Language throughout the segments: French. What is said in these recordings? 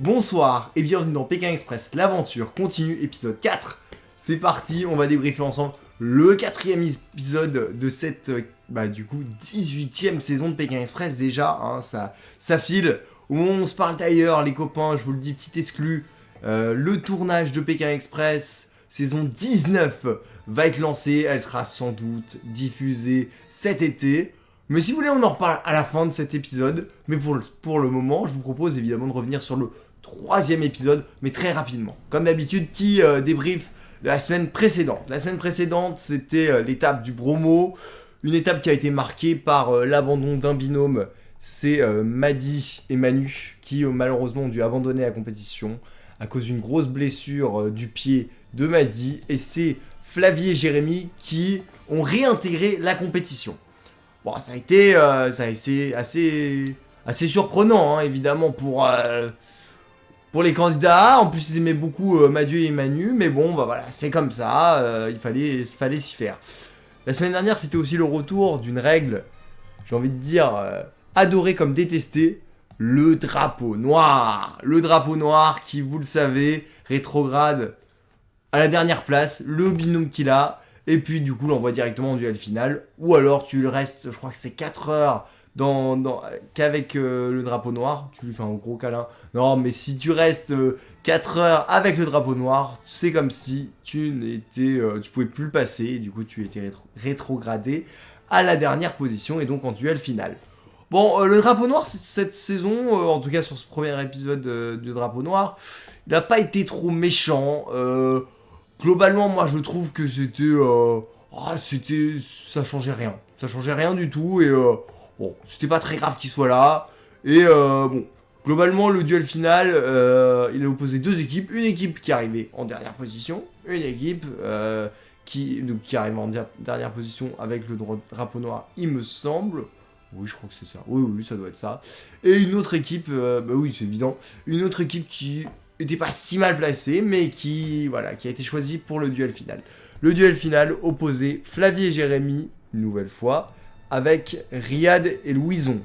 Bonsoir et bienvenue dans Pékin Express, l'aventure continue, épisode 4. C'est parti, on va débriefer ensemble le 4e épisode de cette, du coup, 18e saison de Pékin Express déjà, hein, ça file. Au moment où on se parle d'ailleurs, les copains, je vous le dis, petit exclu, le tournage de Pékin Express, saison 19, va être lancé, elle sera sans doute diffusée cet été. Mais si vous voulez, on en reparle à la fin de cet épisode. Mais pour le moment, je vous propose évidemment de revenir sur le 3e épisode, mais très rapidement. Comme d'habitude, petit débrief de la semaine précédente. La semaine précédente, c'était l'étape du Bromo. Une étape qui a été marquée par l'abandon d'un binôme. C'est Madi et Manu qui malheureusement ont dû abandonner la compétition à cause d'une grosse blessure du pied de Madi. Et c'est Flavie et Jérémy qui ont réintégré la compétition. Bon, ça a été assez surprenant, hein, évidemment, pour les candidats. En plus, ils aimaient beaucoup Madieu et Manu, mais bon, bah voilà, c'est comme ça, il fallait s'y faire. La semaine dernière, c'était aussi le retour d'une règle, j'ai envie de dire, adorée comme détestée, le drapeau noir. Le drapeau noir qui, vous le savez, rétrograde à la dernière place, le binôme qu'il a. Et puis du coup l'envoie directement en duel final. Ou alors tu restes, je crois que c'est 4 heures qu'avec le drapeau noir. Tu lui fais un gros câlin. Non mais si tu restes 4 heures avec le drapeau noir, c'est comme si tu pouvais plus le passer. Et du coup tu étais rétrogradé à la dernière position et donc en duel final. Bon, le drapeau noir cette saison, en tout cas sur ce premier épisode du drapeau noir, il n'a pas été trop méchant. Globalement, moi, je trouve que ça changeait rien. Ça changeait rien du tout, et bon, c'était pas très grave qu'il soit là. Et bon, globalement, le duel final, il a opposé deux équipes. Une équipe qui arrivait en dernière position, une équipe qui arrive en dernière position avec le drapeau noir, il me semble. Oui, je crois que c'est ça. Oui, ça doit être ça. Et une autre équipe, oui, c'est évident. Une autre équipe qui était pas si mal placé, mais qui a été choisi pour le duel final. Le duel final opposait Flavie et Jérémy, une nouvelle fois, avec Riyad et Louison.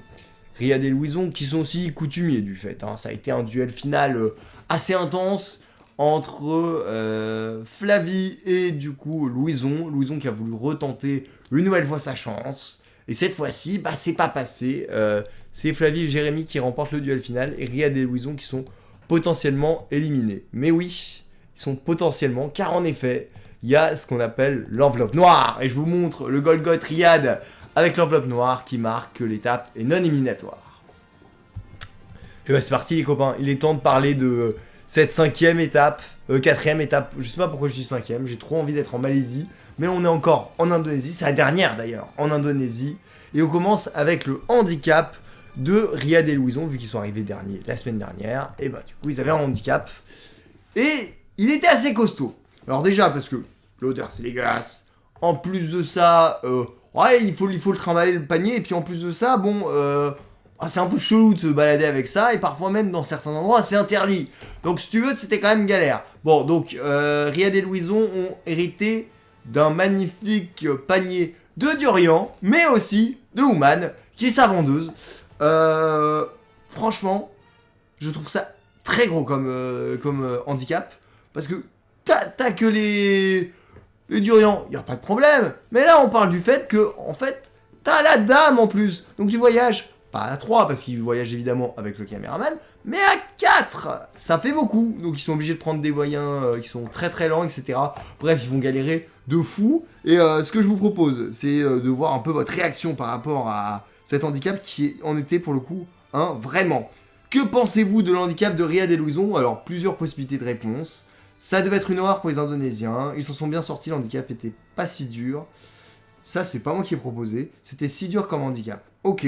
Riyad et Louison qui sont aussi coutumiers du fait. Hein. Ça a été un duel final assez intense entre Flavie et du coup Louison. Louison qui a voulu retenter une nouvelle fois sa chance. Et cette fois-ci, c'est pas passé. C'est Flavie et Jérémy qui remportent le duel final et Riyad et Louison qui sont potentiellement éliminés. Mais oui, ils sont potentiellement, car en effet, il y a ce qu'on appelle l'enveloppe noire. Et je vous montre le Golgoth Riyad avec l'enveloppe noire qui marque que l'étape est non éliminatoire. Et c'est parti les copains, il est temps de parler de cette 5e étape, 4e étape, je sais pas pourquoi je dis 5e, j'ai trop envie d'être en Malaisie, mais on est encore en Indonésie, c'est la dernière d'ailleurs, en Indonésie. Et on commence avec le handicap de Riyad et Louison, vu qu'ils sont arrivés derniers la semaine dernière, et du coup ils avaient un handicap, et il était assez costaud. Alors déjà parce que l'odeur c'est dégueulasse, en plus de ça, il faut le trimballer le panier, et puis en plus de ça, c'est un peu chelou de se balader avec ça, et parfois même dans certains endroits c'est interdit. Donc si tu veux, c'était quand même galère. Bon, donc Riyad et Louison ont hérité d'un magnifique panier de durian, mais aussi de Ouman, qui est sa vendeuse. Franchement, je trouve ça très gros comme handicap, parce que t'as que les durians, y a pas de problème, mais là on parle du fait que, en fait, t'as la dame en plus, donc tu voyages, pas à 3, parce qu'ils voyagent évidemment avec le caméraman, mais à 4, ça fait beaucoup, donc ils sont obligés de prendre des moyens qui sont très très lents, etc. Bref, ils vont galérer de fou, et ce que je vous propose, c'est de voir un peu votre réaction par rapport à cet handicap qui en était pour le coup vraiment. Que pensez-vous de l'handicap de Riyad et Louison? Alors, plusieurs possibilités de réponse. Ça devait être une horreur pour les Indonésiens. Ils s'en sont bien sortis, l'handicap était pas si dur. Ça, c'est pas moi qui ai proposé. C'était si dur comme handicap. Ok.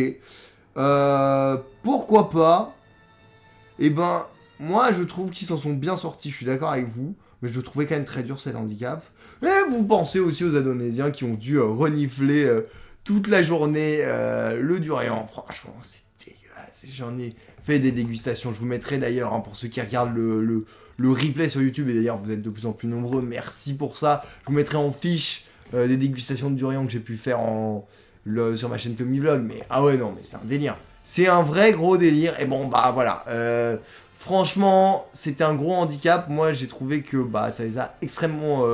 Pourquoi pas? Moi, je trouve qu'ils s'en sont bien sortis. Je suis d'accord avec vous. Mais je le trouvais quand même très dur, cet handicap. Et vous pensez aussi aux Indonésiens qui ont dû renifler toute la journée le durian. Franchement, c'est dégueulasse. J'en ai fait des dégustations. Je vous mettrai d'ailleurs, pour ceux qui regardent le replay sur YouTube, et d'ailleurs vous êtes de plus en plus nombreux, merci pour ça. Je vous mettrai en fiche des dégustations de durian que j'ai pu faire sur ma chaîne Tommy Vlog. Mais mais c'est un délire. C'est un vrai gros délire. Et voilà. Franchement, c'était un gros handicap. Moi, j'ai trouvé que bah, ça les a extrêmement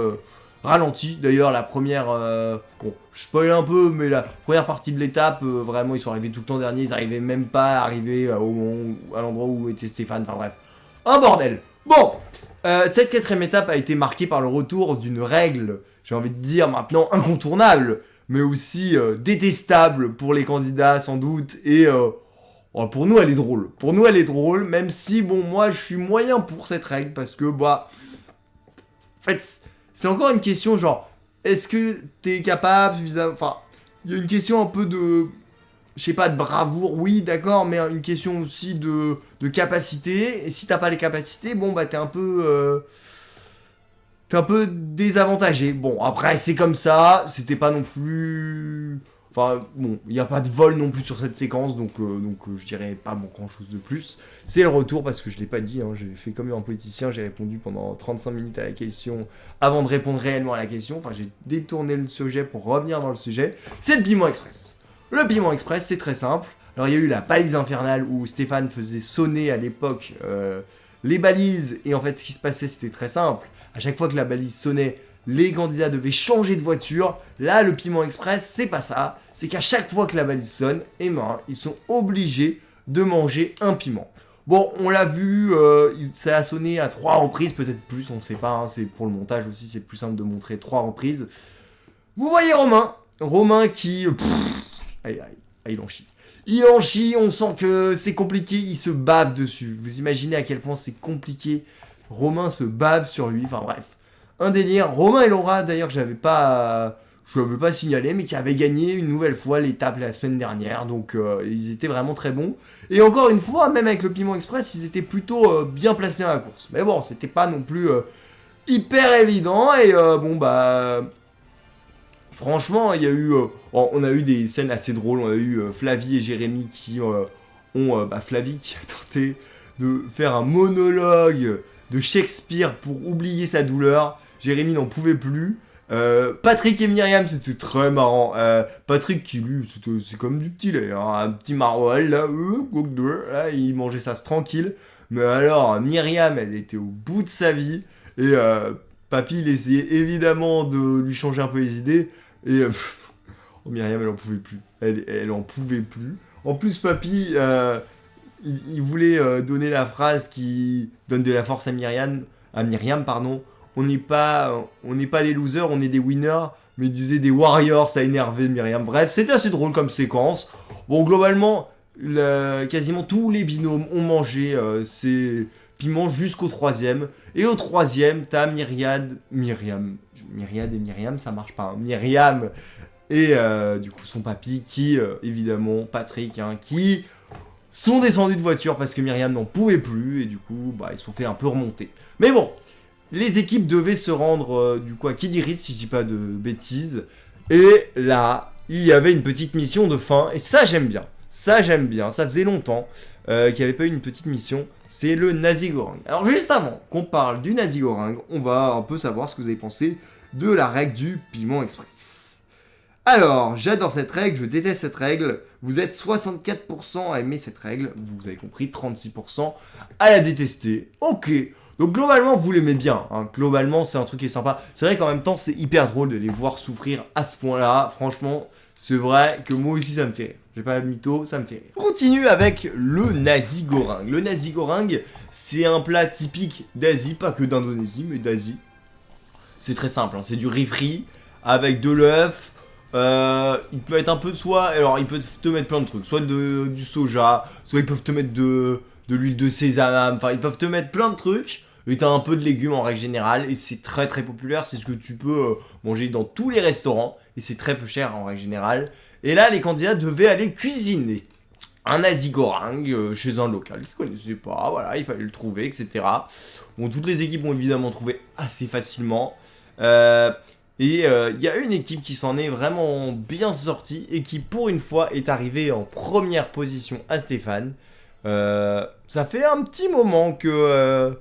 ralentis. D'ailleurs, la première... bon, je spoil un peu, mais la première partie de l'étape, vraiment, ils sont arrivés tout le temps dernier. Ils arrivaient même pas à arriver à l'endroit où était Stéphane. Enfin bref, un bordel. Bon, cette quatrième étape a été marquée par le retour d'une règle, j'ai envie de dire maintenant incontournable, mais aussi détestable pour les candidats sans doute, et pour nous elle est drôle. Pour nous elle est drôle, même si bon moi je suis moyen pour cette règle, parce que bah... En fait, c'est encore une question genre, est-ce que t'es capable suffisamment... Enfin, il y a une question un peu de... Je sais pas, de bravoure, oui, d'accord, mais une question aussi de capacité. Et si t'as pas les capacités, bon, bah, t'es un peu désavantagé. Bon, après, c'est comme ça, c'était pas non plus... Enfin, bon, il n'y a pas de vol non plus sur cette séquence, donc je dirais pas bon, grand chose de plus. C'est le retour, parce que je l'ai pas dit, hein, j'ai fait comme un politicien, j'ai répondu pendant 35 minutes à la question, avant de répondre réellement à la question. Enfin, j'ai détourné le sujet pour revenir dans le sujet. C'est le Piment Express. Le Piment Express, c'est très simple. Alors, il y a eu la balise infernale où Stéphane faisait sonner à l'époque les balises. Et en fait, ce qui se passait, c'était très simple. À chaque fois que la balise sonnait, les candidats devaient changer de voiture. Là, le Piment Express, c'est pas ça. C'est qu'à chaque fois que la balise sonne, eh ben, ils sont obligés de manger un piment. Bon, on l'a vu, ça a sonné à 3 reprises, peut-être plus, on ne sait pas. Hein, c'est pour le montage aussi, c'est plus simple de montrer 3 reprises. Vous voyez Romain qui... Aïe, il en chie. Il en chie, on sent que c'est compliqué, il se bave dessus. Vous imaginez à quel point c'est compliqué. Romain se bave sur lui, enfin bref. Un délire. Romain et Laura, d'ailleurs, je l'avais pas signalé, mais qui avaient gagné une nouvelle fois l'étape la semaine dernière. Donc, ils étaient vraiment très bons. Et encore une fois, même avec le Piment Express, ils étaient plutôt bien placés dans la course. Mais bon, c'était pas non plus hyper évident. Et bon, bah... Franchement, il y a eu, on a eu des scènes assez drôles. On a eu Flavie et Jérémy qui Flavie qui a tenté de faire un monologue de Shakespeare pour oublier sa douleur. Jérémy n'en pouvait plus. Patrick et Myriam, c'était très marrant. Patrick qui lui, c'est comme du petit lait, hein, un petit maroilles là, là, il mangeait ça tranquille. Mais alors, Myriam, elle était au bout de sa vie. Et Papy, il essayait évidemment de lui changer un peu les idées. Et Myriam, elle en pouvait plus. Elle en pouvait plus. En plus, Papy, il voulait donner la phrase qui donne de la force à Myriam, pardon. On n'est pas des losers, on est des winners. Mais il disait des warriors, ça énervait Myriam. Bref, c'était assez drôle comme séquence. Bon, globalement, quasiment tous les binômes ont mangé ces piments jusqu'au 3ème. Et au 3ème, t'as Myriad et Myriam, ça marche pas. Hein. Myriam et du coup son papy qui, évidemment, Patrick, hein, qui sont descendus de voiture parce que Myriam n'en pouvait plus. Et du coup, bah, ils se sont fait un peu remonter. Mais bon, les équipes devaient se rendre du coup à Kidiris, si je dis pas de bêtises. Et là, il y avait une petite mission de fin. Et ça, j'aime bien. Ça faisait longtemps qu'il n'y avait pas eu une petite mission. C'est le Nazi-Goreng. Alors, juste avant qu'on parle du Nazi-Goreng, on va un peu savoir ce que vous avez pensé de la règle du Piment Express. Alors, j'adore cette règle, je déteste cette règle. Vous êtes 64% à aimer cette règle. Vous avez compris, 36% à la détester. Ok. Donc globalement, vous l'aimez bien. Hein. Globalement, c'est un truc qui est sympa. C'est vrai qu'en même temps, c'est hyper drôle de les voir souffrir à ce point-là. Franchement, c'est vrai que moi aussi, ça me fait rire. J'ai pas de mytho, ça me fait rire. On continue avec le Nasi Goreng. Le Nasi Goreng, c'est un plat typique d'Asie, pas que d'Indonésie, mais d'Asie. C'est très simple, hein. C'est du riz frit avec de l'œuf. Il peut mettre un peu de soie. Alors, ils peuvent te mettre plein de trucs. Soit du soja, soit ils peuvent te mettre de l'huile de sésame. Enfin, ils peuvent te mettre plein de trucs. Et t'as un peu de légumes en règle générale. Et c'est très très populaire. C'est ce que tu peux manger dans tous les restaurants. Et c'est très peu cher en règle générale. Et là, les candidats devaient aller cuisiner un nasi goreng chez un local qu'ils connaissaient pas. Voilà, il fallait le trouver, etc. Bon, toutes les équipes ont évidemment trouvé assez facilement. Il y a une équipe qui s'en est vraiment bien sortie et qui, pour une fois, est arrivée en première position à Stéphane. Ça fait un petit moment que...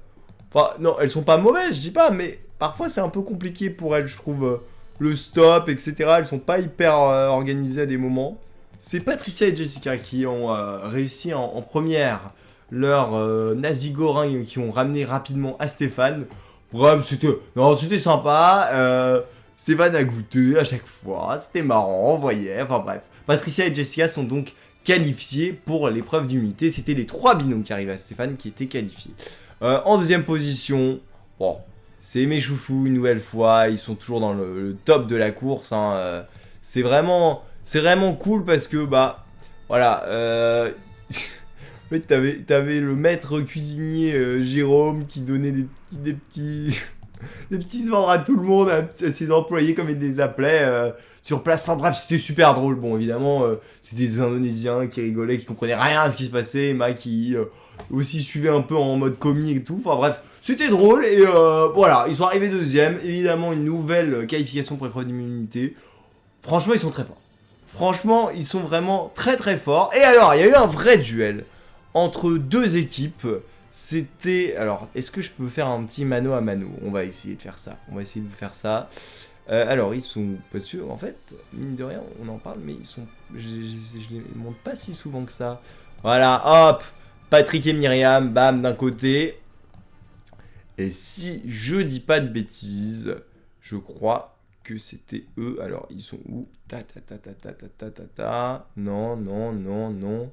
Enfin, non, elles sont pas mauvaises, je dis pas, mais parfois c'est un peu compliqué pour elles, je trouve. Le stop, etc. Elles sont pas hyper organisées à des moments. C'est Patricia et Jessica qui ont réussi en première leur nazi-goring qui ont ramené rapidement à Stéphane. Bref, c'était sympa. Stéphane a goûté à chaque fois, c'était marrant, on voyait, enfin bref. Patricia et Jessica sont donc qualifiés pour l'épreuve d'immunité. C'était les 3 binômes qui arrivaient à Stéphane qui étaient qualifiés. En deuxième position, bon, c'est mes chouchous une nouvelle fois, ils sont toujours dans le top de la course. Hein. C'est vraiment cool parce que, bah, voilà. En fait, t'avais le maître cuisinier Jérôme qui donnait des petits ordres à tout le monde, à ses employés comme il les appelait sur place. Enfin bref, c'était super drôle. Bon, évidemment, c'était des Indonésiens qui rigolaient, qui comprenaient rien à ce qui se passait. Emma qui aussi suivait un peu en mode comique et tout. Enfin bref, c'était drôle et voilà, ils sont arrivés deuxième. Évidemment, une nouvelle qualification pour l'épreuve d'immunité. Franchement, ils sont très forts. Franchement, ils sont vraiment très très forts. Et alors, il y a eu un vrai duel entre 2 équipes. C'était... Alors, est-ce que je peux faire un petit mano à mano? On va essayer de faire ça. Alors, ils sont... Parce que, en fait, mine de rien, on en parle, mais ils sont... Je les montre pas si souvent que ça. Voilà, hop, Patrick et Myriam, bam, d'un côté. Et si je dis pas de bêtises, je crois que c'était eux. Alors, ils sont où? Non.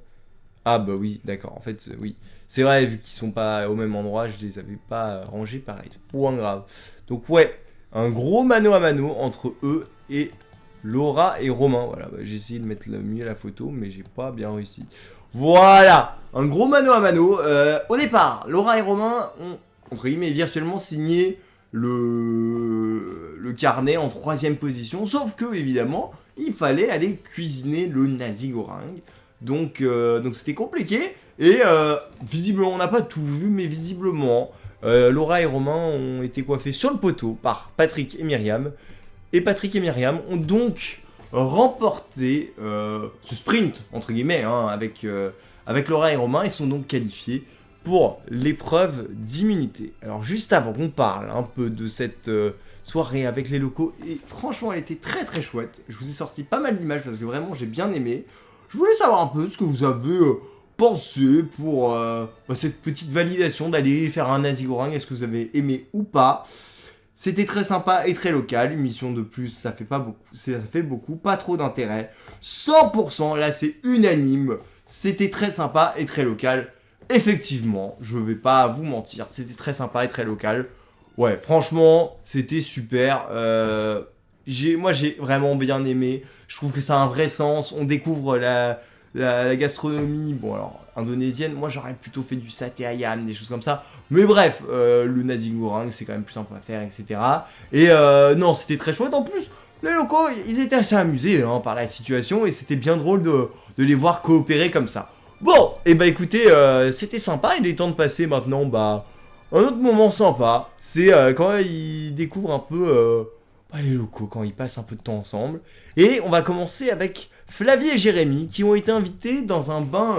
Ah bah oui, d'accord. En fait, oui. C'est vrai, vu qu'ils sont pas au même endroit, je les avais pas rangés pareil. C'est point grave. Donc ouais, un gros mano à mano entre eux et Laura et Romain. Voilà, bah, j'ai essayé de mettre mieux la photo, mais j'ai pas bien réussi. Voilà, un gros mano à mano. Au départ, Laura et Romain ont, entre guillemets, virtuellement signé le carnet en 3ème position. Sauf que, évidemment, il fallait aller cuisiner le nazi-goreng. Donc c'était compliqué. Et visiblement, on n'a pas tout vu, mais visiblement, Laura et Romain ont été coiffés sur le poteau par Patrick et Myriam. Et Patrick et Myriam ont donc remporté ce sprint, entre guillemets, hein, avec Laura et Romain. Ils sont donc qualifiés pour l'épreuve d'immunité. Alors juste avant qu'on parle un peu de cette soirée avec les locaux, et franchement elle était très très chouette. Je vous ai sorti pas mal d'images parce que vraiment j'ai bien aimé. Je voulais savoir un peu ce que vous avez pensé pour cette petite validation d'aller faire un nazi-goreng. Est-ce que vous avez aimé ou pas? C'était très sympa et très local. Une mission de plus, ça fait pas beaucoup. Ça fait beaucoup, pas trop d'intérêt. 100%, là c'est unanime. C'était très sympa et très local. Effectivement, je vais pas vous mentir, c'était très sympa et très local. Ouais, franchement, c'était super. Moi, j'ai vraiment bien aimé. Je trouve que ça a un vrai sens. On découvre la gastronomie, bon alors, indonésienne. Moi, j'aurais plutôt fait du saté ayam, des choses comme ça. Mais bref, le nasi goreng, c'est quand même plus simple à faire, etc. Et non, c'était très chouette. En plus, les locaux, ils étaient assez amusés hein, par la situation. Et c'était bien drôle de les voir coopérer comme ça. Bon, et bah écoutez, c'était sympa. Il est temps de passer maintenant, un autre moment sympa. C'est quand ils découvrent un peu... les locaux, quand ils passent un peu de temps ensemble. Et on va commencer avec Flavie et Jérémy, qui ont été invités dans un bain,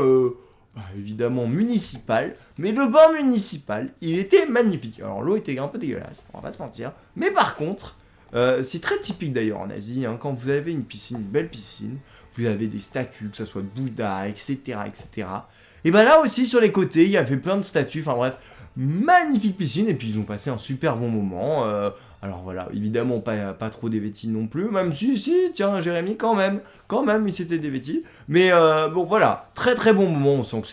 évidemment municipal. Mais le bain municipal, il était magnifique. Alors l'eau était un peu dégueulasse, on va pas se mentir. Mais par contre, c'est très typique d'ailleurs en Asie, hein, quand vous avez une piscine, une belle piscine, vous avez des statues, que ce soit de Bouddha, etc., etc. Et bah là aussi, sur les côtés, il y avait plein de statues, enfin bref, magnifique piscine, et puis ils ont passé un super bon moment. Alors voilà, évidemment pas trop dévêtis non plus, même si, tiens, Jérémy quand même, il s'était dévêti. Mais bon voilà, très très bon moment, on sent que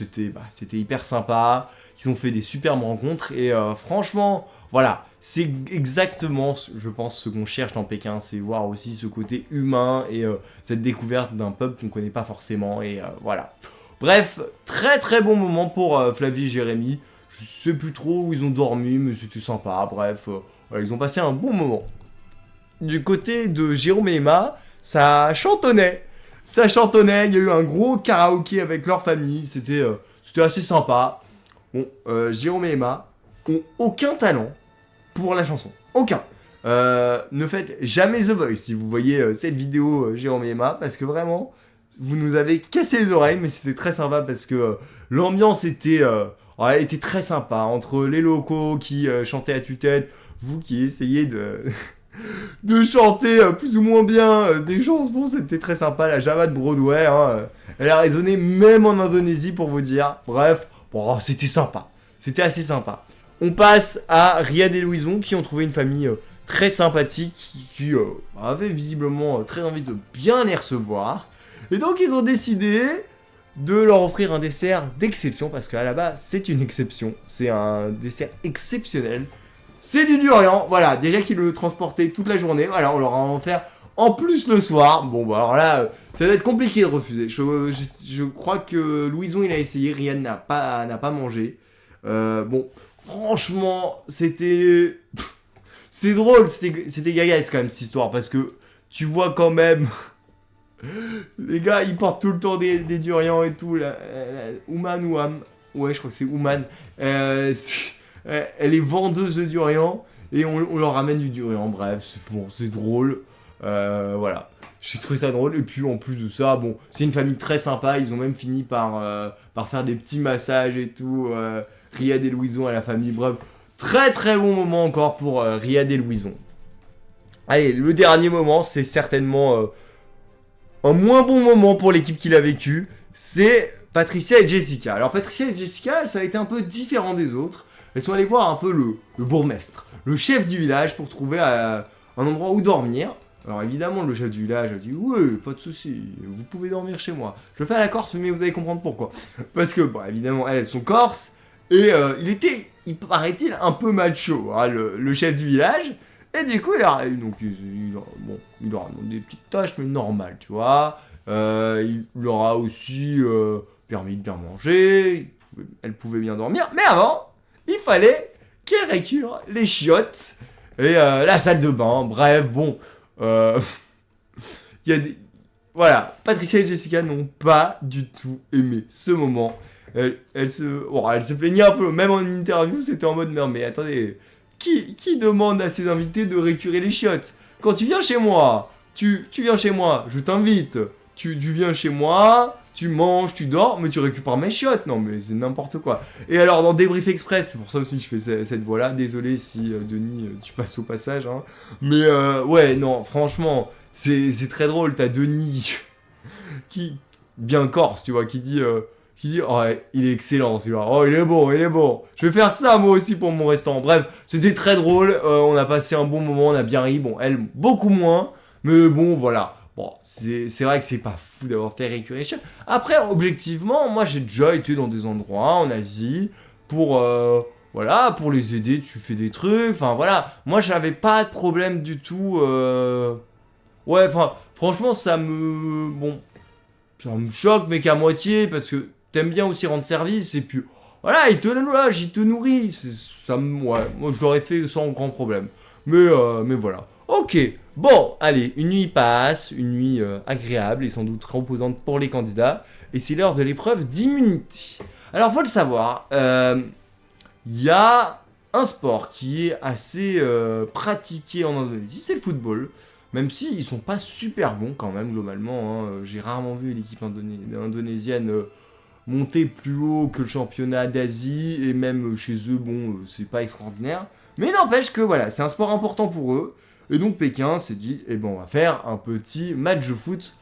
c'était hyper sympa, ils ont fait des superbes rencontres, et franchement, voilà, c'est exactement, je pense, ce qu'on cherche dans Pékin, c'est voir aussi ce côté humain, et cette découverte d'un peuple qu'on connaît pas forcément, et voilà. Bref, très très bon moment pour Flavie et Jérémy. Je sais plus trop où ils ont dormi, mais c'était sympa, bref... Voilà, ils ont passé un bon moment. Du côté de Jérôme et Emma, ça chantonnait. Il y a eu un gros karaoké avec leur famille. C'était assez sympa. Bon, Jérôme et Emma ont aucun talent pour la chanson. Aucun. Ne faites jamais The Voice si vous voyez cette vidéo Jérôme et Emma, parce que vraiment, vous nous avez cassé les oreilles, mais c'était très sympa parce que l'ambiance était très sympa. Entre les locaux qui chantaient à tue-tête, vous qui essayez de chanter plus ou moins bien des chansons, c'était très sympa. La Java de Broadway, hein, elle a résonné même en Indonésie pour vous dire. Bref, Bon, c'était sympa. C'était assez sympa. On passe à Riyad et Louison qui ont trouvé une famille très sympathique qui avait visiblement très envie de bien les recevoir. Et donc ils ont décidé de leur offrir un dessert d'exception parce qu'à la base c'est une exception. C'est un dessert exceptionnel. C'est du durian. Voilà, déjà qu'ils le transportaient toute la journée. Voilà, on leur a offert en plus le soir. Bon, bah alors là, ça va être compliqué de refuser. Je crois que Louison il a essayé, Riyad n'a pas mangé. Bon, franchement, c'était drôle, c'était gagasse quand même cette histoire parce que tu vois quand même les gars ils portent tout le temps des durians et tout là, Ouman, ouais je crois que c'est Ouman, elle est vendeuse de durian et on leur ramène du durian, bref c'est drôle, voilà. J'ai trouvé ça drôle, et puis en plus de ça, bon, c'est une famille très sympa, ils ont même fini par faire des petits massages et tout, Riyad et Louison à la famille, bref, très très bon moment encore pour Riyad et Louison. Allez, le dernier moment, c'est certainement un moins bon moment pour l'équipe qui l'a vécu, c'est Patricia et Jessica. Alors Patricia et Jessica, ça a été un peu différent des autres, elles sont allées voir un peu le bourgmestre, le chef du village pour trouver un endroit où dormir. Alors évidemment, le chef du village a dit « Ouais, pas de souci, vous pouvez dormir chez moi. » Je le fais à la Corse, mais vous allez comprendre pourquoi. Parce que, bon, évidemment, elles sont corses, et il paraît-il, un peu macho, hein, le chef du village. Et du coup, il leur a demandé des petites tâches, mais normales, tu vois. Il leur a aussi permis de bien manger, elle pouvait bien dormir. Mais avant, il fallait qu'elle récure les chiottes et la salle de bain. Bref, bon... il y a des... Voilà, Patricia et Jessica n'ont pas du tout aimé ce moment. Elle se plaignait un peu, même en interview, c'était en mode non mais attendez, qui demande à ses invités de récurer les chiottes? Quand tu viens chez moi, tu viens chez moi, je t'invite, tu viens chez moi, tu manges, tu dors, mais tu récupères mes chiottes. Non mais c'est n'importe quoi. Et alors dans Débrief Express, c'est pour ça aussi que je fais cette voix-là, désolé si Denis tu passes au passage, hein. Mais ouais, non, franchement, c'est très drôle, t'as Denis qui, bien corse, tu vois, qui dit oh, ouais, il est excellent celui-là, oh il est bon, je vais faire ça moi aussi pour mon restaurant. Bref, c'était très drôle, on a passé un bon moment, on a bien ri, bon, elle, beaucoup moins, mais bon, voilà. Bon, c'est vrai que c'est pas fou d'avoir fait récurer les chiottes. Après, objectivement, moi j'ai déjà été dans des endroits en Asie pour... voilà, pour les aider, tu fais des trucs, enfin voilà. Moi, j'avais pas de problème du tout. Ouais, enfin, franchement, ça me choque, mais qu'à moitié, parce que t'aimes bien aussi rendre service, et puis, voilà, il te loge, il te nourrit. Ouais, moi, je l'aurais fait sans grand problème. Mais voilà. Ok, bon, allez, une nuit passe, une nuit agréable et sans doute reposante pour les candidats, et c'est l'heure de l'épreuve d'immunité. Alors, faut le savoir, il y a un sport qui est assez pratiqué en Indonésie, c'est le football. Même si ils sont pas super bons quand même globalement, hein. J'ai rarement vu l'équipe indonésienne monter plus haut que le championnat d'Asie, et même chez eux, bon, c'est pas extraordinaire. Mais n'empêche que voilà, c'est un sport important pour eux. Et donc Pékin s'est dit, eh ben on va faire un petit match de foot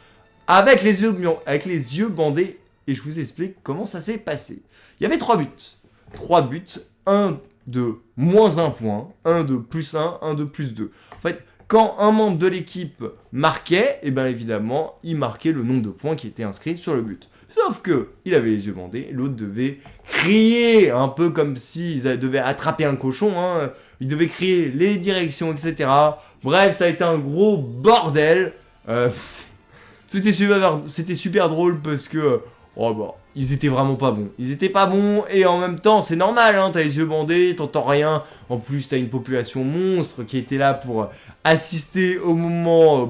avec les yeux bandés. Et je vous explique comment ça s'est passé. Il y avait 3 buts. 3 buts, un de moins 1 point, un de plus 1, un de plus 2. En fait, quand un membre de l'équipe marquait, et bien évidemment, il marquait le nombre de points qui étaient inscrits sur le but. Sauf que il avait les yeux bandés, l'autre devait crier, un peu comme s'il devait attraper un cochon, hein. Il devait crier les directions, etc. Bref, ça a été un gros bordel. C'était super drôle parce que oh bah, ils étaient vraiment pas bons. Ils étaient pas bons, et en même temps, c'est normal, hein, t'as les yeux bandés, t'entends rien. En plus, t'as une population monstre qui était là pour assister au moment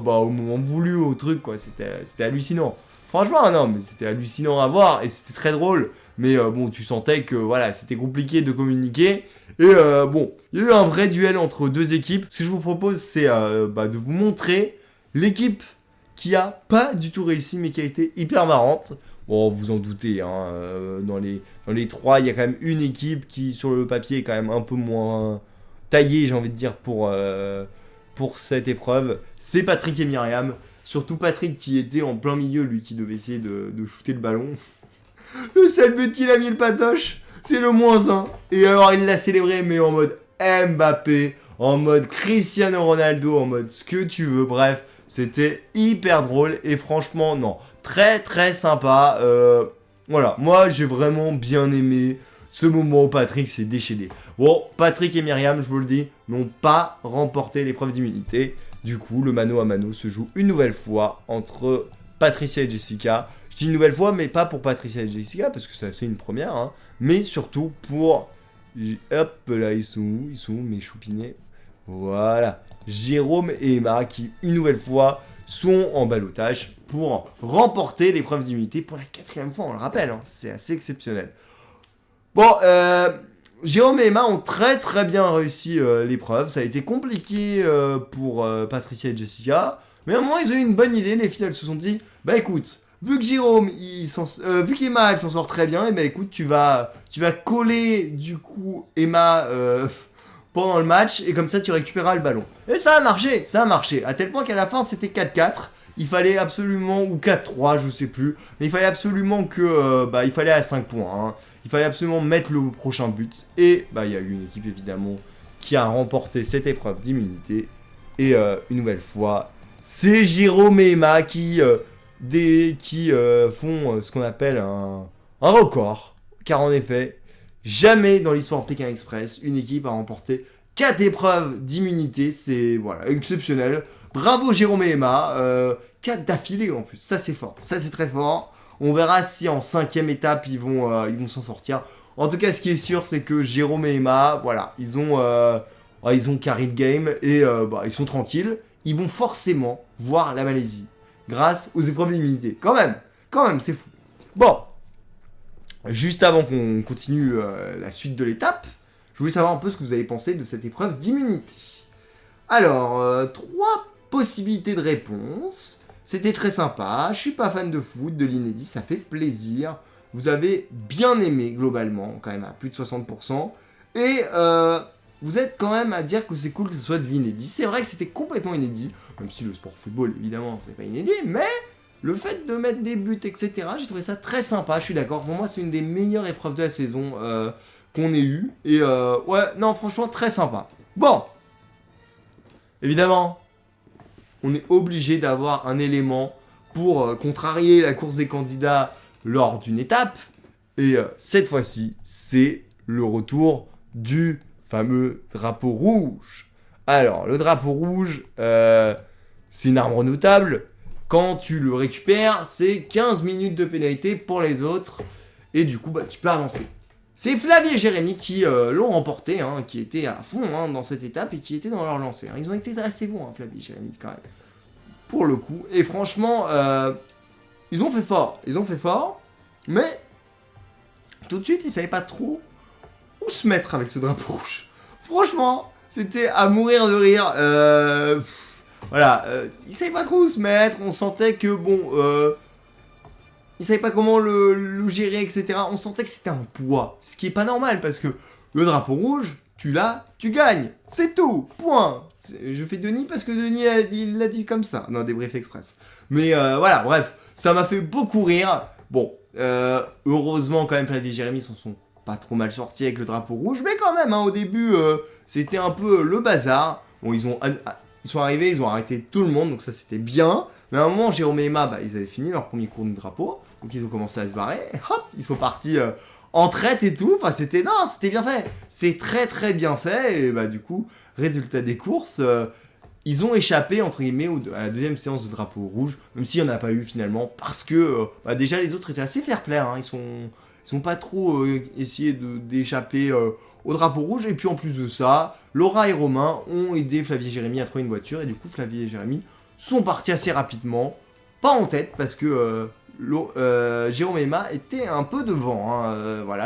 voulu au truc, quoi. C'était hallucinant. Franchement, non, mais c'était hallucinant à voir, et c'était très drôle. Mais bon, tu sentais que voilà, c'était compliqué de communiquer. Et bon, il y a eu un vrai duel entre deux équipes. Ce que je vous propose, c'est de vous montrer l'équipe qui a pas du tout réussi, mais qui a été hyper marrante. Bon, vous en doutez, hein, dans les 3, il y a quand même une équipe qui, sur le papier, est quand même un peu moins taillée, j'ai envie de dire, pour cette épreuve. C'est Patrick et Myriam. Surtout Patrick qui était en plein milieu, lui qui devait essayer de shooter le ballon. Le seul but qu'il a mis le patoche. C'est le -1. Et alors, il l'a célébré, mais en mode Mbappé, en mode Cristiano Ronaldo, en mode ce que tu veux. Bref, c'était hyper drôle. Et franchement, non. Très, très sympa. Voilà, moi, j'ai vraiment bien aimé ce moment où Patrick s'est déchaîné. Bon, Patrick et Myriam, je vous le dis, n'ont pas remporté l'épreuve d'immunité. Du coup, le mano à mano se joue une nouvelle fois entre Patricia et Jessica. Je dis une nouvelle fois, mais pas pour Patricia et Jessica, parce que ça c'est une première, hein, mais surtout pour... Hop, là, ils sont où mes choupinets? Voilà. Jérôme et Emma, qui, une nouvelle fois, sont en ballottage pour remporter l'épreuve d'immunité pour la 4e fois, on le rappelle, hein, c'est assez exceptionnel. Bon, Jérôme et Emma ont très très bien réussi l'épreuve. Ça a été compliqué pour Patricia et Jessica. Mais à un moment, ils ont eu une bonne idée. Les filles, elles se sont dit, bah écoute, vu que Jérôme, vu qu'Emma, elle s'en sort très bien, et bah écoute, tu vas coller du coup Emma pendant le match, et comme ça, tu récupéreras le ballon. Et ça a marché. À tel point qu'à la fin, c'était 4-4. Il fallait absolument, ou 4-3, je sais plus. Mais il fallait absolument que, il fallait à 5 points, hein. Il fallait absolument mettre le prochain but. Et il y a eu une équipe évidemment qui a remporté cette épreuve d'immunité. Et une nouvelle fois, c'est Jérôme et Emma qui font ce qu'on appelle un record. Car en effet, jamais dans l'histoire de Pékin Express, une équipe a remporté 4 épreuves d'immunité. C'est voilà, exceptionnel. Bravo Jérôme et Emma. 4 d'affilée en plus. Ça c'est fort. Ça c'est très fort. On verra si en 5e étape ils vont s'en sortir. En tout cas, ce qui est sûr, c'est que Jérôme et Emma, voilà, ils ont carry le game et ils sont tranquilles. Ils vont forcément voir la Malaisie grâce aux épreuves d'immunité. Quand même, c'est fou. Bon, juste avant qu'on continue la suite de l'étape, je voulais savoir un peu ce que vous avez pensé de cette épreuve d'immunité. Alors, 3 possibilités de réponse. C'était très sympa, je suis pas fan de foot, de l'inédit, ça fait plaisir. Vous avez bien aimé globalement, quand même à plus de 60%. Et vous êtes quand même à dire que c'est cool que ce soit de l'inédit. C'est vrai que c'était complètement inédit, même si le sport football évidemment c'est pas inédit, mais le fait de mettre des buts, etc., j'ai trouvé ça très sympa, je suis d'accord. Pour moi c'est une des meilleures épreuves de la saison qu'on ait eu. Et ouais, non franchement très sympa. Bon, évidemment, on est obligé d'avoir un élément pour contrarier la course des candidats lors d'une étape. Et cette fois-ci, c'est le retour du fameux drapeau rouge. Alors, le drapeau rouge, c'est une arme redoutable. Quand tu le récupères, c'est 15 minutes de pénalité pour les autres. Et du coup, tu peux avancer. C'est Flavie et Jérémy qui l'ont remporté, hein, qui étaient à fond dans cette étape et qui étaient dans leur lancée. Hein. Ils ont été assez bons, hein, Flavie et Jérémy, quand même. Pour le coup. Et franchement, ils ont fait fort. Mais, tout de suite, ils savaient pas trop où se mettre avec ce drapeau rouge. Franchement, c'était à mourir de rire. Ils savaient pas trop où se mettre. On sentait que, ils savaient pas comment le gérer, etc. On sentait que c'était un poids. Ce qui est pas normal, parce que le drapeau rouge, tu l'as, tu gagnes. C'est tout. Point. Je fais Denis parce que Denis il l'a dit comme ça. Non, débrief express. Mais voilà, bref. Ça m'a fait beaucoup rire. Bon, heureusement, quand même, Flavie et Jérémy s'en sont pas trop mal sortis avec le drapeau rouge. Mais quand même, hein, au début, c'était un peu le bazar. Bon, ils sont arrivés, ils ont arrêté tout le monde. Donc ça, c'était bien. Mais à un moment, Jérôme et Emma, ils avaient fini leur premier cours de drapeau. Donc ils ont commencé à se barrer. Et hop, ils sont partis en traite et tout. Enfin, c'était bien fait. C'était très très bien fait. Et du coup, résultat des courses, ils ont échappé entre guillemets à la deuxième séance de drapeau rouge. Même s'il n'y en a pas eu finalement. Parce que déjà les autres étaient assez fair-play. Hein, ils sont pas trop essayé d'échapper au drapeau rouge. Et puis en plus de ça, Laura et Romain ont aidé Flavie et Jérémy à trouver une voiture. Et du coup, Flavie et Jérémy sont partis assez rapidement. Pas en tête parce que Jérôme et Emma étaient un peu devant, hein,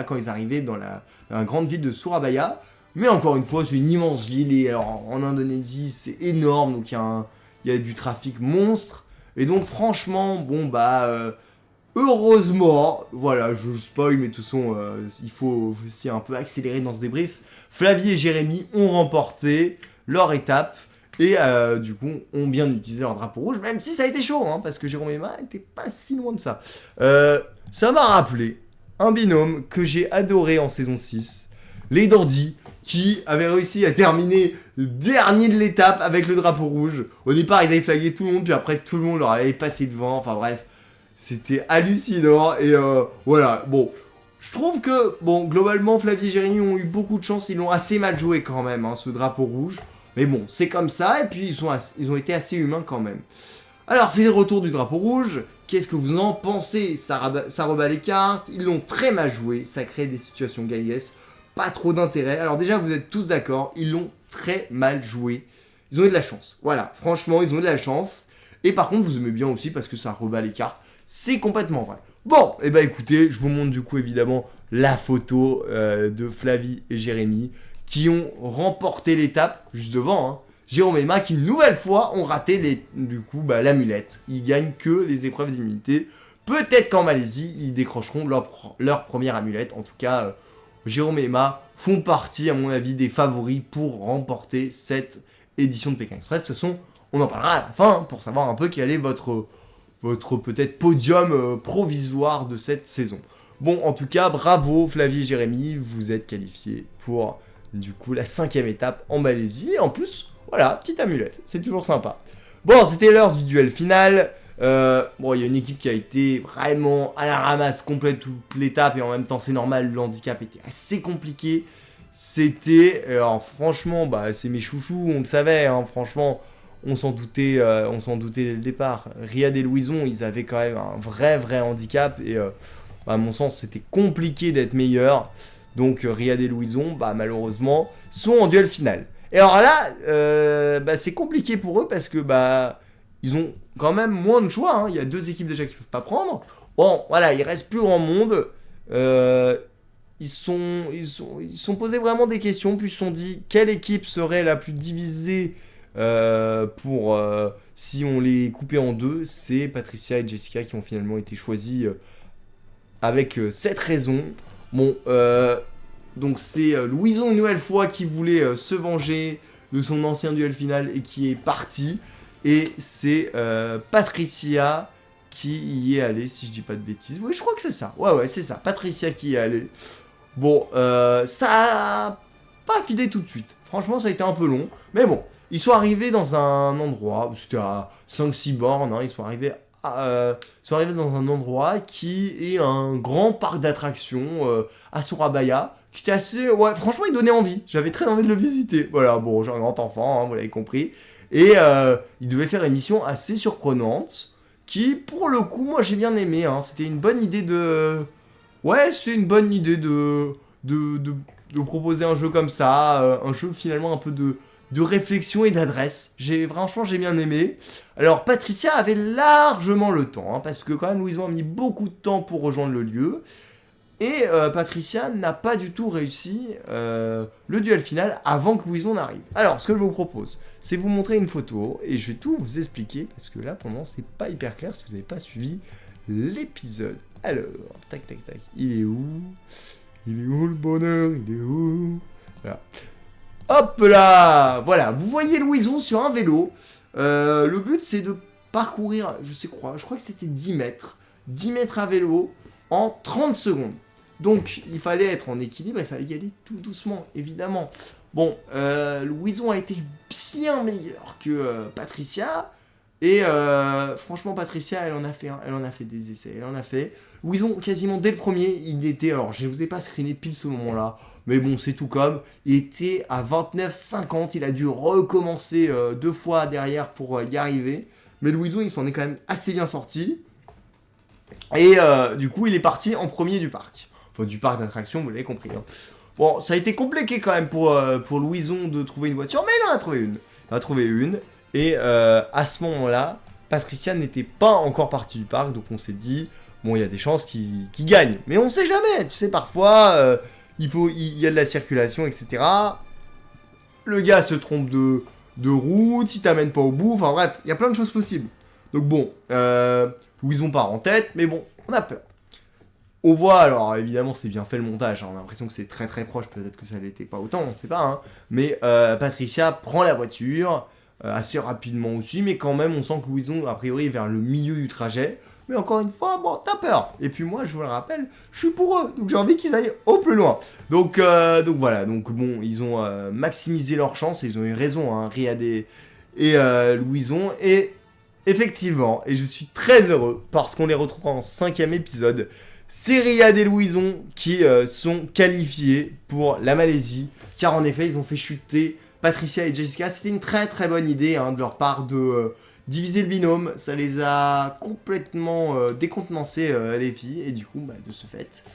quand ils arrivaient dans la grande ville de Surabaya. Mais encore une fois, c'est une immense ville, et alors en Indonésie, c'est énorme, donc il y a du trafic monstre. Et donc franchement, heureusement, voilà, je spoil, mais de toute façon, il faut aussi un peu accélérer dans ce débrief. Flavie et Jérémy ont remporté leur étape. Et du coup, ont bien utilisé leur drapeau rouge, même si ça a été chaud, hein, parce que Jérôme et Emma n'étaient pas si loin de ça. Ça m'a rappelé un binôme que j'ai adoré en saison 6, les Dandy, qui avaient réussi à terminer dernier de l'étape avec le drapeau rouge. Au départ, ils avaient flagué tout le monde, puis après, tout le monde leur avait passé devant. Enfin bref, c'était hallucinant. Et voilà, bon, je trouve que, bon, globalement, Flavie et Jérémy ont eu beaucoup de chance. Ils l'ont assez mal joué quand même, hein, ce drapeau rouge. Mais bon, c'est comme ça, et puis ils ont été assez humains quand même. Alors, c'est le retour du drapeau rouge. Qu'est-ce que vous en pensez? Ça rebat les cartes. Ils l'ont très mal joué. Ça crée des situations gaillesses. Pas trop d'intérêt. Alors déjà, vous êtes tous d'accord. Ils l'ont très mal joué. Ils ont eu de la chance. Voilà. Franchement, ils ont eu de la chance. Et par contre, vous aimez bien aussi parce que ça rebat les cartes. C'est complètement vrai. Bon, et bah écoutez, je vous montre du coup évidemment la photo de Flavie et Jérémy qui ont remporté l'étape juste devant, hein. Jérôme et Emma qui une nouvelle fois ont raté l'amulette. Ils gagnent que les épreuves d'immunité. Peut-être qu'en Malaisie, ils décrocheront leur première amulette. En tout cas, Jérôme et Emma font partie, à mon avis, des favoris pour remporter cette édition de Pékin Express. De toute façon, on en parlera à la fin pour savoir un peu quel est votre peut-être podium provisoire de cette saison. Bon, en tout cas, bravo Flavie et Jérémy, vous êtes qualifiés pour du coup la 5e étape en Malaisie. Et en plus, voilà, petite amulette, c'est toujours sympa. Bon, c'était l'heure du duel final. Bon, il y a une équipe qui a été vraiment à la ramasse complète toute l'étape et en même temps, c'est normal, le handicap était assez compliqué. C'était, alors franchement, bah c'est mes chouchous, on le savait, hein, franchement, on s'en doutait dès le départ. Riyad et Louison, ils avaient quand même un vrai handicap et à mon sens, c'était compliqué d'être meilleur. Donc Riyad et Louison, bah malheureusement, sont en duel final. Et alors là, c'est compliqué pour eux parce que ils ont quand même moins de choix, hein. Il y a 2 équipes déjà qui ne peuvent pas prendre. Bon, voilà, il reste plus grand monde. Ils sont posés vraiment des questions, puis ils se sont dit quelle équipe serait la plus divisée si on les coupait en 2. C'est Patricia et Jessica qui ont finalement été choisis avec cette raison. Bon, donc c'est Louison une nouvelle fois qui voulait se venger de son ancien duel final et qui est parti. Et c'est Patricia qui y est allée, si je dis pas de bêtises. Oui, je crois que c'est ça. Ouais, c'est ça. Patricia qui y est allée. Bon, ça a pas filé tout de suite. Franchement, ça a été un peu long. Mais bon, ils sont arrivés dans un endroit, c'était à 5-6 bornes, hein, ils sont arrivés dans un endroit qui est un grand parc d'attractions à Surabaya, qui était assez... Ouais, franchement, il donnait envie. J'avais très envie de le visiter. Voilà, bon, j'ai un grand enfant, hein, vous l'avez compris. Et il devait faire une mission assez surprenante, qui, pour le coup, moi, j'ai bien aimé. Hein. C'était une bonne idée de... Ouais, c'est une bonne idée de proposer un jeu comme ça, un jeu finalement un peu de réflexion et d'adresse. Franchement, j'ai bien aimé. Alors, Patricia avait largement le temps, hein, parce que quand même, Louison a mis beaucoup de temps pour rejoindre le lieu. Et Patricia n'a pas du tout réussi le duel final avant que Louison n'arrive. Alors, ce que je vous propose, c'est vous montrer une photo, et je vais tout vous expliquer, parce que là, pour le moment, c'est pas hyper clair si vous n'avez pas suivi l'épisode. Alors, tac, il est où? Il est où le bonheur? Il est où? Voilà. Hop là! Voilà, vous voyez Louison sur un vélo. Le but, c'est de parcourir, je crois que c'était 10 mètres. 10 mètres à vélo en 30 secondes. Donc, il fallait être en équilibre, il fallait y aller tout doucement, évidemment. Bon, Louison a été bien meilleur que Patricia. Et franchement, Patricia, elle en a fait des essais, elle en a fait. Louison, quasiment dès le premier, il était, alors je ne vous ai pas screené pile ce moment-là, mais bon, c'est tout comme, il était à 29,50, il a dû recommencer 2 fois derrière pour y arriver. Mais Louison, il s'en est quand même assez bien sorti. Et du coup, il est parti en premier du parc. Enfin, du parc d'attractions, vous l'avez compris. Hein. Bon, ça a été compliqué quand même pour Louison de trouver une voiture, mais il en a trouvé une. Il en a trouvé une. Et à ce moment-là, Patricia n'était pas encore partie du parc, donc on s'est dit, bon, il y a des chances qu'il gagne. Mais on sait jamais, tu sais, parfois, il y a de la circulation, etc. Le gars se trompe de route, il t'amène pas au bout, enfin bref, il y a plein de choses possibles. Donc bon, Louison part en tête, mais bon, on a peur. On voit, alors évidemment c'est bien fait le montage, hein, on a l'impression que c'est très très proche, peut-être que ça l'était pas autant, on sait pas, hein, mais Patricia prend la voiture, assez rapidement aussi, mais quand même on sent que Louison a priori est vers le milieu du trajet, Mais encore une fois, bon, t'as peur. Et puis moi, je vous le rappelle, je suis pour eux. Donc j'ai envie qu'ils aillent au plus loin. Donc voilà. Donc bon, ils ont maximisé leur chance. Et ils ont eu raison, hein, Riyad et Louison. Et effectivement, et je suis très heureux parce qu'on les retrouve en 5e épisode. C'est Riyad et Louison qui sont qualifiés pour la Malaisie. Car en effet, ils ont fait chuter Patricia et Jessica. C'était une très très bonne idée de leur part de diviser le binôme. Ça les a complètement décontenancés les filles. Et du coup, de ce fait,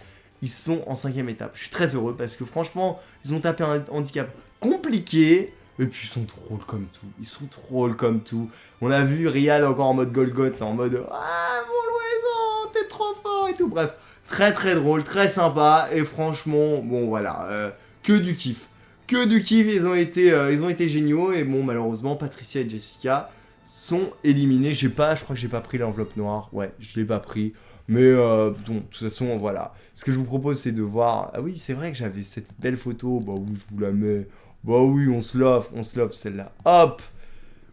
ils sont en 5e étape. Je suis très heureux parce que franchement, ils ont tapé un handicap compliqué. Et puis ils sont drôles comme tout. Ils sont drôles comme tout. On a vu Riyad encore en mode Golgoth, en mode ah mon Louison, t'es trop fort et tout. Bref, très très drôle, très sympa. Et franchement, bon voilà, que du kiff. Que du kiff, ils ont été géniaux. Et bon, malheureusement, Patricia et Jessica sont éliminés. Je crois que j'ai pas pris l'enveloppe noire. Ouais, je l'ai pas pris. Mais bon, de toute façon, voilà. Ce que je vous propose, c'est de voir. Ah oui, c'est vrai que j'avais cette belle photo. Bah oui, je vous la mets. Bah oui, on se l'offre celle-là. Hop!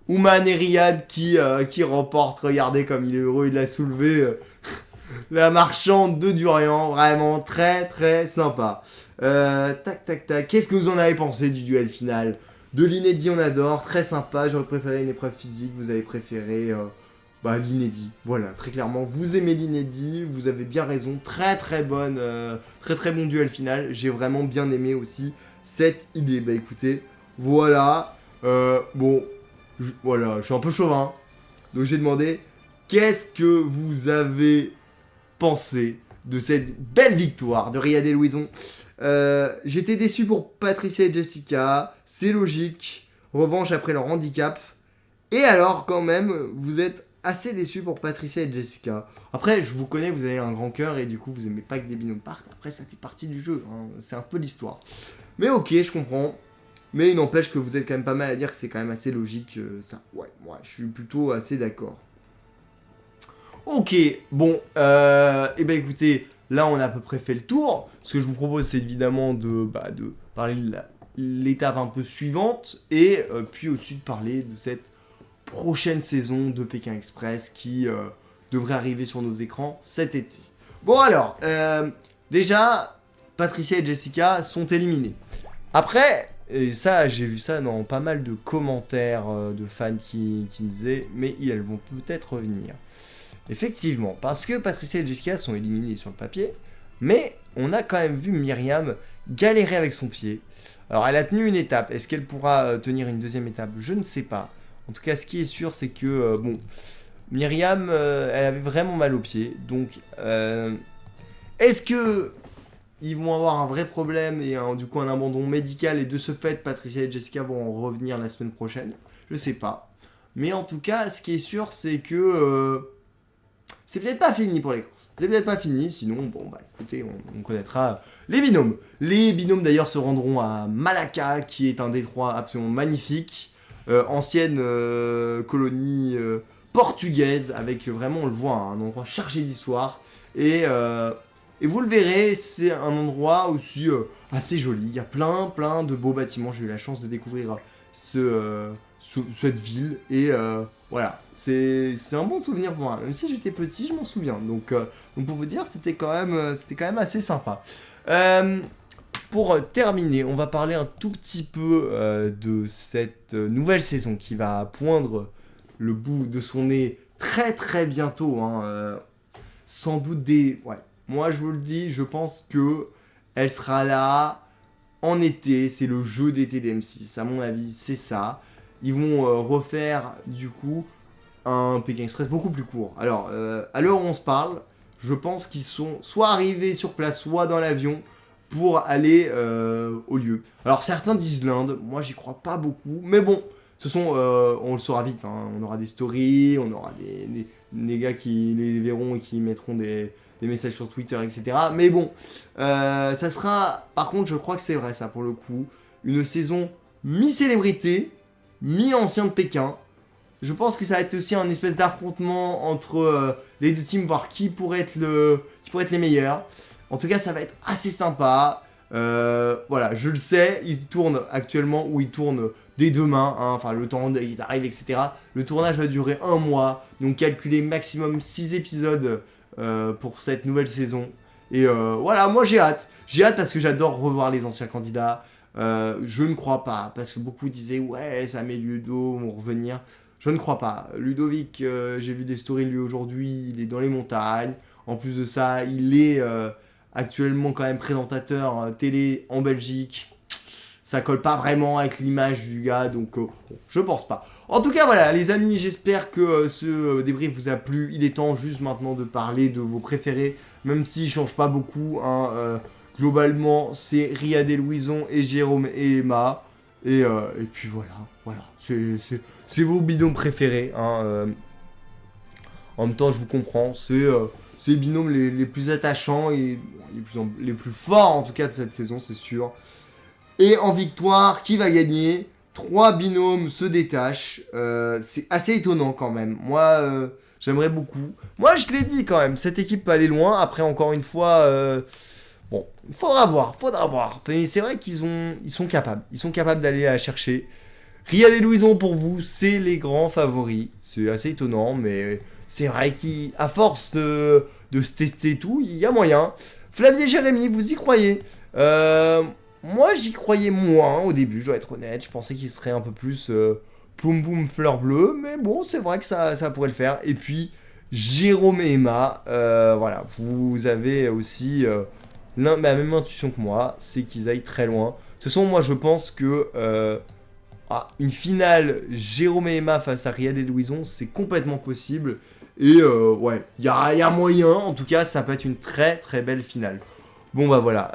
Ouman et Riyad qui remportent. Regardez comme il est heureux, il l'a soulevé. La marchande de Durian, vraiment très très sympa. Tac tac tac. Qu'est-ce que vous en avez pensé du duel final? De l'inédit, on adore, très sympa. J'aurais préféré une épreuve physique, vous avez préféré l'inédit. Voilà, très clairement, vous aimez l'inédit, vous avez bien raison. Très très bonne, très très bon duel final. J'ai vraiment bien aimé aussi cette idée. Bah écoutez, voilà. Voilà, je suis un peu chauvin. Donc j'ai demandé, qu'est-ce que vous avez pensé de cette belle victoire de Riyad et Louison? J'étais déçu pour Patricia et Jessica. C'est logique. Revanche après leur handicap. Et alors, quand même, vous êtes assez déçu pour Patricia et Jessica. Après, je vous connais, vous avez un grand cœur et du coup, vous aimez pas que des binômes partent. Après, ça fait partie du jeu. Hein. C'est un peu l'histoire. Mais ok, je comprends. Mais il n'empêche que vous êtes quand même pas mal à dire que c'est quand même assez logique, ça. Ouais, moi, je suis plutôt assez d'accord. Ok, bon, et ben écoutez, là on a à peu près fait le tour. Ce que je vous propose, c'est évidemment de parler de l'étape un peu suivante et puis aussi de parler de cette prochaine saison de Pékin Express qui devrait arriver sur nos écrans cet été. Bon alors, déjà, Patricia et Jessica sont éliminées. Après, et ça, j'ai vu ça dans pas mal de commentaires de fans qui disaient, mais elles vont peut-être revenir. Effectivement, parce que Patricia et Jessica sont éliminées sur le papier, mais on a quand même vu Myriam galérer avec son pied. Alors elle a tenu une étape, est-ce qu'elle pourra tenir une deuxième étape? Je ne sais pas. En tout cas, ce qui est sûr, c'est que, Myriam, elle avait vraiment mal au pied, donc est-ce que ils vont avoir un vrai problème et du coup un abandon médical et de ce fait, Patricia et Jessica vont revenir la semaine prochaine? Je sais pas. Mais en tout cas, ce qui est sûr, c'est que c'est peut-être pas fini pour les courses. C'est peut-être pas fini, sinon, écoutez, on connaîtra les binômes. Les binômes d'ailleurs se rendront à Malacca, qui est un détroit absolument magnifique. Ancienne colonie portugaise, avec vraiment, on le voit, un endroit chargé d'histoire. Et vous le verrez, c'est un endroit aussi assez joli. Il y a plein de beaux bâtiments. J'ai eu la chance de découvrir cette ville et voilà, c'est un bon souvenir pour moi. Même si j'étais petit, je m'en souviens. Donc pour vous dire, c'était quand même assez sympa. Pour terminer, on va parler un tout petit peu de cette nouvelle saison qui va poindre le bout de son nez très très bientôt. Sans doute ouais. Moi, je vous le dis, je pense que elle sera là en été. C'est le jeu d'été d'M6. À mon avis, c'est ça. Ils vont refaire, du coup, un Pékin Express beaucoup plus court. Alors, à l'heure où on se parle, je pense qu'ils sont soit arrivés sur place, soit dans l'avion pour aller au lieu. Alors, certains disent l'Inde. Moi, j'y crois pas beaucoup. Mais bon, on le saura vite. On aura des stories, on aura des gars qui les verront et qui mettront des messages sur Twitter, etc. Mais bon, ça sera... Par contre, je crois que c'est vrai, ça, pour le coup. Une saison mi-célébrité, mi-ancien de Pékin. Je pense que ça va être aussi un espèce d'affrontement entre les deux teams, voir qui pourrait être les meilleurs. En tout cas, ça va être assez sympa. Voilà, je le sais, ils tournent actuellement, ou ils tournent dès demain, hein, enfin le temps, ils arrivent, etc. Le tournage va durer 1 mois, donc calculez maximum 6 épisodes pour cette nouvelle saison. Et voilà, moi j'ai hâte. J'ai hâte parce que j'adore revoir les anciens candidats. Je ne crois pas, parce que beaucoup disaient ouais, ça met Ludo, vont revenir. Je ne crois pas. Ludovic, j'ai vu des stories de lui aujourd'hui, il est dans les montagnes. En plus de ça, il est actuellement quand même présentateur télé en Belgique. Ça colle pas vraiment avec l'image du gars, donc je pense pas. En tout cas, voilà, les amis, j'espère que ce débrief vous a plu. Il est temps juste maintenant de parler de vos préférés, même s'ils changent pas beaucoup. Hein, globalement, c'est Riyad et Louison et Jérôme et Emma. Et puis voilà, c'est vos binômes préférés. Hein, en même temps, je vous comprends, c'est les binômes les plus attachants et les plus forts en tout cas de cette saison, c'est sûr. Et en victoire, qui va gagner? 3 binômes se détachent. C'est assez étonnant quand même. Moi, j'aimerais beaucoup. Moi, je te l'ai dit quand même, cette équipe peut aller loin. Après, encore une fois, bon, faudra voir. Mais c'est vrai ils sont capables. Ils sont capables d'aller la chercher. Riyad et Louison, pour vous, c'est les grands favoris. C'est assez étonnant, mais c'est vrai qu'à force de se tester et tout, il y a moyen. Flavie et Jérémy, vous y croyez? Moi, j'y croyais moins au début, je dois être honnête. Je pensais qu'il serait un peu plus ploum poum fleur bleue, mais bon, c'est vrai que ça pourrait le faire. Et puis, Jérôme et Emma, voilà, vous avez aussi la même intuition que moi, c'est qu'ils aillent très loin. De toute façon, moi, je pense que une finale Jérôme et Emma face à Riyad et Louison, c'est complètement possible. Et ouais, il y a moyen, en tout cas, ça peut être une très très belle finale. Bon bah voilà.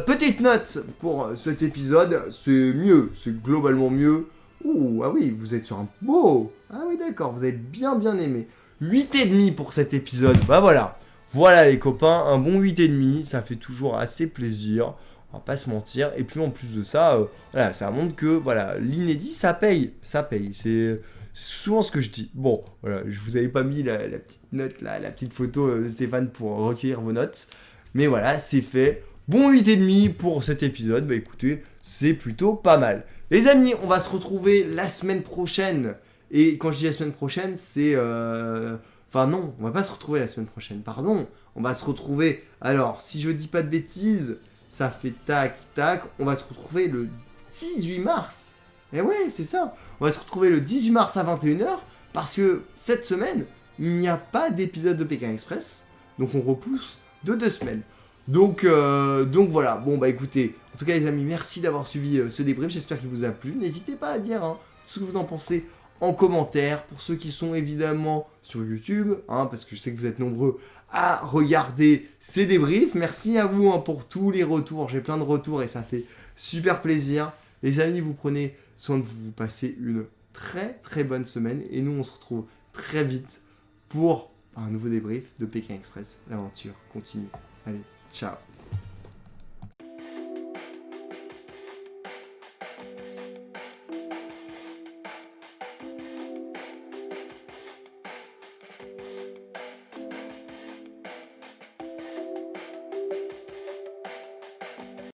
Petite note pour cet épisode, c'est mieux, c'est globalement mieux. Ouh, ah oui, vous êtes sur un beau. Ah oui d'accord, vous avez bien aimé. 8,5 pour cet épisode, bah voilà. Voilà les copains, un bon 8,5, ça fait toujours assez plaisir, on va pas se mentir. Et puis en plus de ça, voilà, ça montre que voilà, l'inédit ça paye. C'est souvent ce que je dis. Bon, voilà, je vous avais pas mis la petite note, là, la petite photo de Stéphane pour recueillir vos notes. Mais voilà, c'est fait. Bon 8,5 pour cet épisode. Bah écoutez, c'est plutôt pas mal. Les amis, on va se retrouver la semaine prochaine. Et quand je dis la semaine prochaine, c'est... Enfin non, on va pas se retrouver la semaine prochaine, pardon. On va se retrouver... Alors, si je dis pas de bêtises, ça fait tac, tac. On va se retrouver le 18 mars. Et ouais, c'est ça. On va se retrouver le 18 mars à 21h. Parce que cette semaine, il n'y a pas d'épisode de Pékin Express. Donc on repousse de 2 semaines. Donc voilà, bon bah écoutez, en tout cas les amis, merci d'avoir suivi ce débrief, j'espère qu'il vous a plu. N'hésitez pas à dire ce que vous en pensez en commentaire, pour ceux qui sont évidemment sur YouTube, parce que je sais que vous êtes nombreux à regarder ces débriefs. Merci à vous pour tous les retours, j'ai plein de retours et ça fait super plaisir. Les amis, vous prenez soin de vous, vous passez une très très bonne semaine et nous on se retrouve très vite pour un nouveau débrief de Pékin Express. L'aventure continue. Allez, ciao.